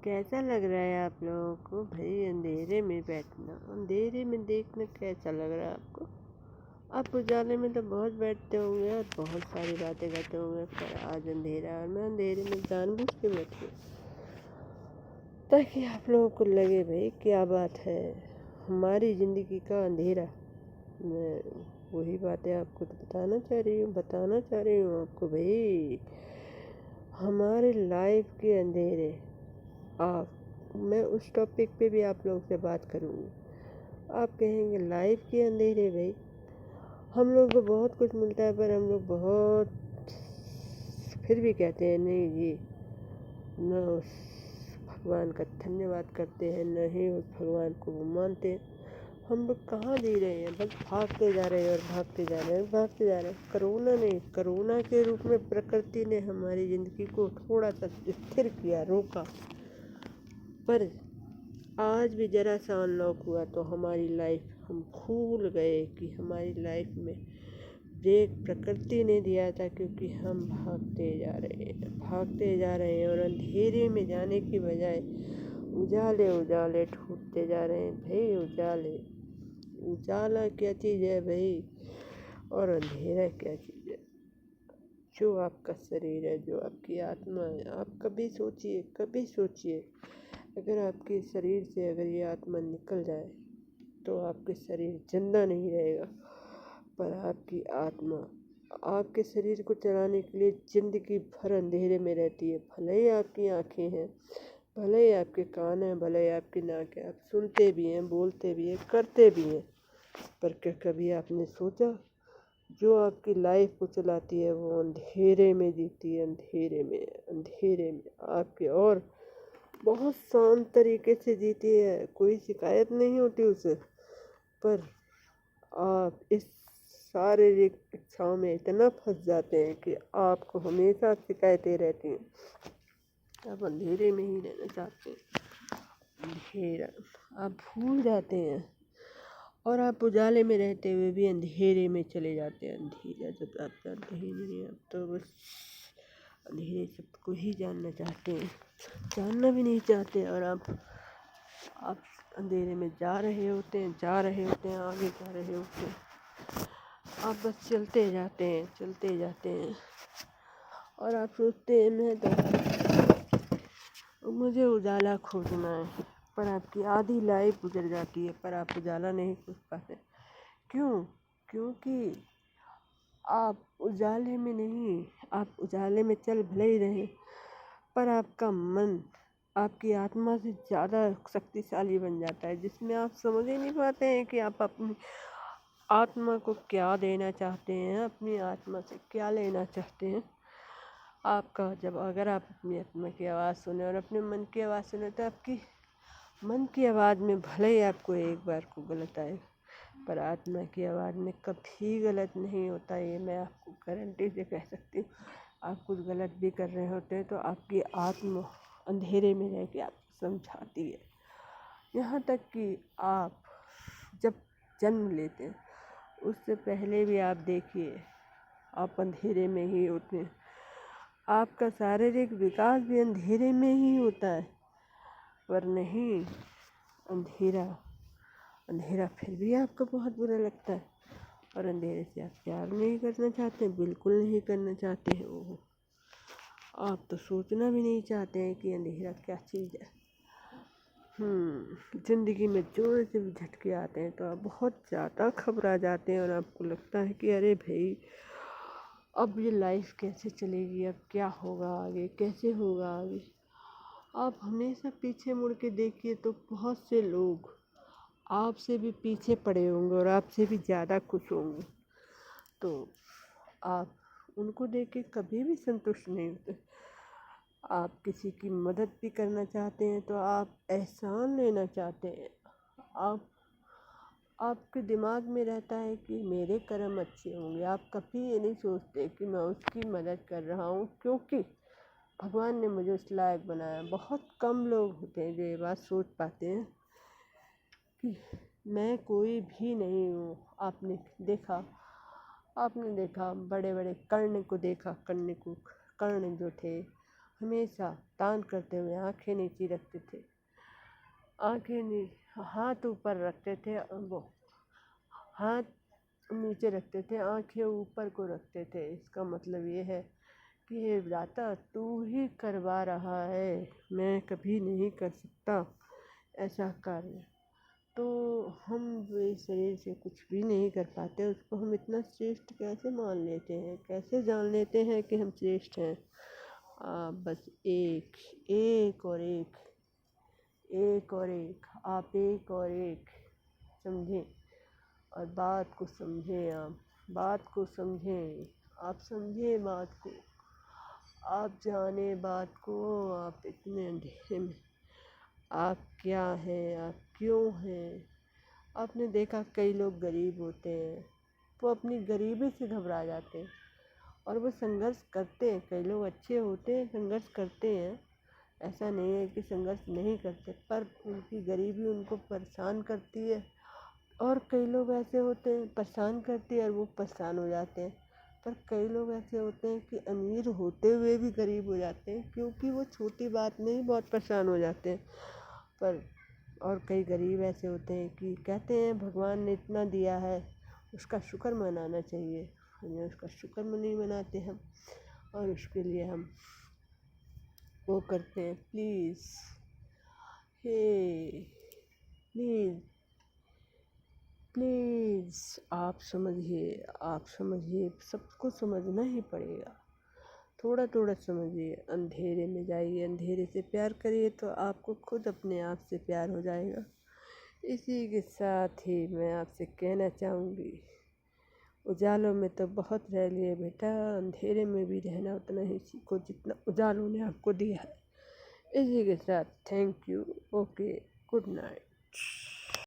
कैसा लग रहा है आप लोगों को भाई अंधेरे में बैठना, अंधेरे में देखना कैसा लग रहा है आपको? आप उजाले में तो बहुत बैठते होंगे और बहुत सारी बातें करते होंगे, पर आज अंधेरा है और मैं अंधेरे में जानबूझ के बैठी हूँ ताकि आप लोगों को लगे भाई क्या बात है, हमारी ज़िंदगी का अंधेरा। मैं वही बातें आपको तो बताना चाह रही हूँ आपको भाई, हमारे लाइफ के अंधेरे। मैं उस टॉपिक पे भी आप लोगों से बात करूँगी। आप कहेंगे लाइफ के अंधेरे भाई, हम लोग को बहुत कुछ मिलता है पर हम लोग बहुत फिर भी कहते हैं नहीं जी, न उस भगवान का धन्यवाद करते हैं, न ही उस भगवान को वो मानते। हम लोग कहाँ जी रहे हैं, बस भागते जा रहे हैं और भागते जा रहे हैं। कोरोना के रूप में प्रकृति ने हमारी ज़िंदगी को थोड़ा सा स्थिर किया, रोका, पर आज भी ज़रा सा अनलॉक हुआ तो हमारी लाइफ हम भूल गए कि हमारी लाइफ में ब्रेक प्रकृति ने दिया था, क्योंकि हम भागते जा रहे हैं और अंधेरे में जाने की बजाय उजाले ढूंढते जा रहे हैं भाई। उजाला क्या चीज़ है भाई, और अंधेरा क्या चीज़ है? जो आपका शरीर है, जो आपकी आत्मा है, आप कभी सोचिए अगर आपके शरीर से अगर ये आत्मा निकल जाए तो आपके शरीर जिंदा नहीं रहेगा, पर आपकी आत्मा आपके शरीर को चलाने के लिए ज़िंदगी भर अंधेरे में रहती है। भले ही आपकी आँखें हैं, भले ही आपके कान हैं, भले ही आपकी नाक है, आप सुनते भी हैं, बोलते भी हैं, करते भी हैं, पर क्या कभी आपने सोचा जो आपकी लाइफ को चलाती है वो अंधेरे में जीती है, अंधेरे में आपके, और बहुत शांत तरीके से जीती है, कोई शिकायत नहीं होती उसे। पर आप इस शारीरिक इच्छाओं में इतना फंस जाते हैं कि आपको हमेशा शिकायतें रहती हैं। आप अंधेरे में ही रहना चाहते हैं, अंधेरा आप भूल जाते हैं, और आप उजाले में रहते हुए भी अंधेरे में चले जाते हैं। अंधेरा जब आप जानते ही नहीं, आप तो बस अंधेरे सबको ही जानना चाहते हैं, जानना भी नहीं चाहते, और आप अंधेरे में जा रहे होते हैं, आगे जा रहे होते हैं, आप बस चलते जाते हैं और आप सोचते हैं मैं तो मुझे उजाला खोजना है, पर आपकी आधी लाइफ गुजर जाती है पर आप उजाला नहीं खोज पाते। क्यों? क्योंकि आप उजाले में नहीं, आप उजाले में चल भले ही रहे, पर आपका मन आपकी आत्मा से ज़्यादा शक्तिशाली बन जाता है, जिसमें आप समझ ही नहीं पाते हैं कि आप अपनी आत्मा को क्या देना चाहते हैं, अपनी आत्मा से क्या लेना चाहते हैं। आपका जब अगर आप अपनी आत्मा की आवाज़ सुने और अपने मन की आवाज़ सुने, तो आपकी मन की आवाज़ में भले ही आपको एक बार को गलत आए, पर आत्मा की आवाज़ में कभी गलत नहीं होता। ये मैं आपको गारंटी से कह सकती हूँ। आप कुछ गलत भी कर रहे होते हैं तो आपकी आत्मा अंधेरे में रह के आपको समझाती है। यहाँ तक कि आप जब जन्म लेते हैं उससे पहले भी आप देखिए, आप अंधेरे में ही होते हैं, आपका शारीरिक विकास भी अंधेरे में ही होता है। पर नहीं, अंधेरा फिर भी आपको बहुत बुरा लगता है, और अंधेरे से आप प्यार नहीं करना चाहते, बिल्कुल नहीं करना चाहते हैं। वो आप तो सोचना भी नहीं चाहते हैं कि अंधेरा क्या चीज़ है। ज़िंदगी में जोर से भी झटके आते हैं तो आप बहुत ज़्यादा घबरा जाते हैं, और आपको लगता है कि अरे भाई अब ये लाइफ कैसे चलेगी, अब क्या होगा आगे, कैसे होगा आगे। आप हमेशा पीछे मुड़ के देखिए तो बहुत से लोग आपसे भी पीछे पड़े होंगे और आपसे भी ज़्यादा खुश होंगे, तो आप उनको देख के कभी भी संतुष्ट नहीं होते। आप किसी की मदद भी करना चाहते हैं तो आप एहसान लेना चाहते हैं। आपके दिमाग में रहता है कि मेरे कर्म अच्छे होंगे। आप कभी ये नहीं सोचते कि मैं उसकी मदद कर रहा हूँ क्योंकि भगवान ने मुझे उस लायक बनाया। बहुत कम लोग होते हैं जो ये बात सोच पाते हैं कि मैं कोई भी नहीं हूँ। आपने देखा बड़े बड़े कर्ण को देखा, कर्ण जो थे हमेशा तान करते हुए आंखें नीचे रखते थे, हाथ ऊपर रखते थे, वो हाथ नीचे रखते थे, आंखें ऊपर को रखते थे। इसका मतलब ये है कि हे विधाता तू ही करवा रहा है, मैं कभी नहीं कर सकता ऐसा कार्य। तो हम जो इस शरीर से कुछ भी नहीं कर पाते, उसको हम इतना श्रेष्ठ कैसे मान लेते हैं, कैसे जान लेते हैं कि हम श्रेष्ठ हैं। आप बस एक एक और एक, एक और एक, आप एक और एक समझें और बात को समझें। आप बात को समझें, आप समझें बात को, आप जाने बात को। आप इतने अंधेरे में आप क्या हैं, आप क्यों हैं। आपने देखा कई लोग गरीब होते हैं, वो अपनी गरीबी से घबरा जाते हैं और वो संघर्ष करते हैं। कई लोग अच्छे होते हैं, संघर्ष करते हैं, ऐसा नहीं है कि संघर्ष नहीं करते, पर उनकी गरीबी उनको परेशान करती है। और कई लोग ऐसे होते हैं, परेशान करती है और वो परेशान हो जाते हैं। पर कई लोग ऐसे होते हैं कि अमीर होते हुए भी गरीब हो जाते हैं, क्योंकि वो छोटी बात में ही बहुत परेशान हो जाते हैं। पर और कई गरीब ऐसे होते हैं कि कहते हैं भगवान ने इतना दिया है, उसका शुक्र मनाना चाहिए। हमें उसका शुक्र नहीं मनाते हम, और उसके लिए हम वो करते हैं। प्लीज़, हे प्लीज़ प्लीज़ आप समझिए, आप समझिए, सबको समझना ही पड़ेगा। थोड़ा थोड़ा समझिए, अंधेरे में जाइए, अंधेरे से प्यार करिए तो आपको खुद अपने आप से प्यार हो जाएगा। इसी के साथ ही मैं आपसे कहना चाहूँगी, उजालों में तो बहुत रह लिए बेटा, अंधेरे में भी रहना उतना ही सीखो जितना उजालों ने आपको दिया है। इसी के साथ thank you, okay, good night.